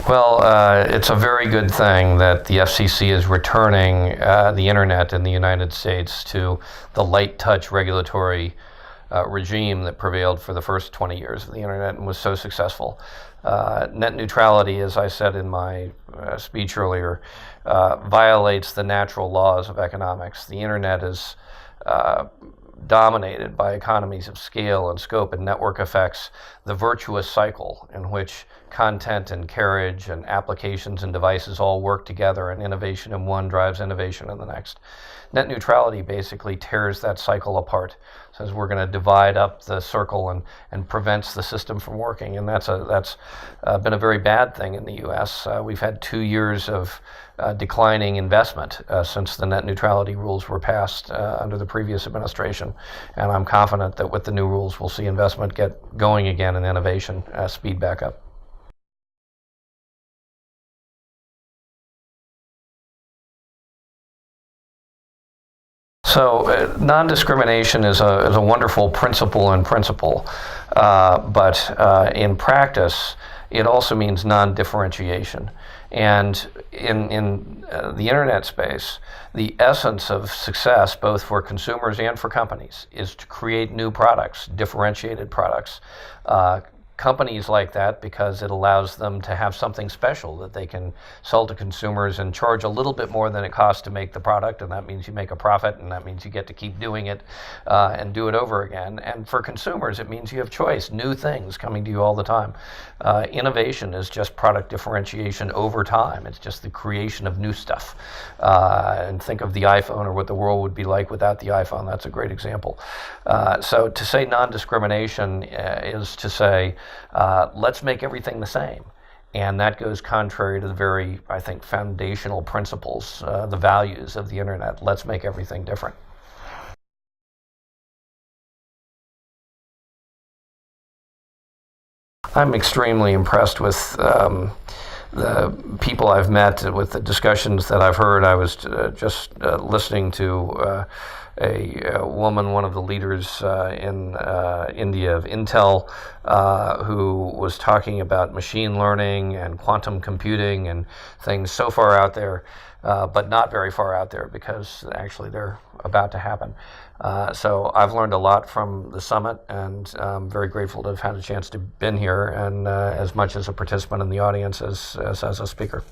Well, it's a very good thing that the FCC is returning the internet in the United States to the light touch regulatory regime that prevailed for the first 20 years of the internet and was so successful. Net neutrality, as I said in my speech earlier, violates the natural laws of economics. The internet is dominated by economies of scale and scope and network effects, the virtuous cycle in which content and carriage and applications and devices all work together, and innovation in one drives innovation in the next. Net neutrality basically tears that cycle apart, says we're going to divide up the circle and prevents the system from working, and that's been a very bad thing in the U.S. We've had 2 years of declining investment since the net neutrality rules were passed under the previous administration, and I'm confident that with the new rules we'll see investment get going again and innovation speed back up. So non-discrimination is a wonderful principle in principle, but in practice it also means non-differentiation. And in the internet space, the essence of success, both for consumers and for companies, is to create new products, differentiated products. Companies like that because it allows them to have something special that they can sell to consumers and charge a little bit more than it costs to make the product, and that means you make a profit, and that means you get to keep doing it and do it over again. And for consumers, it means you have choice, new things coming to you all the time. Innovation is just product differentiation over time. It's just the creation of new stuff. And think of the iPhone or what the world would be like without the iPhone. That's a great example. So to say non-discrimination is to say, let's make everything the same. And that goes contrary to the very, I think, foundational principles, the values of the internet. Let's make everything different. I'm extremely impressed with the people I've met, with the discussions that I've heard. I was just listening to a woman, one of the leaders in India of Intel, who was talking about machine learning and quantum computing and things so far out there, but not very far out there because actually they're about to happen. So I've learned a lot from the summit, and I'm very grateful to have had a chance to been here and as much as a participant in the audience as a speaker.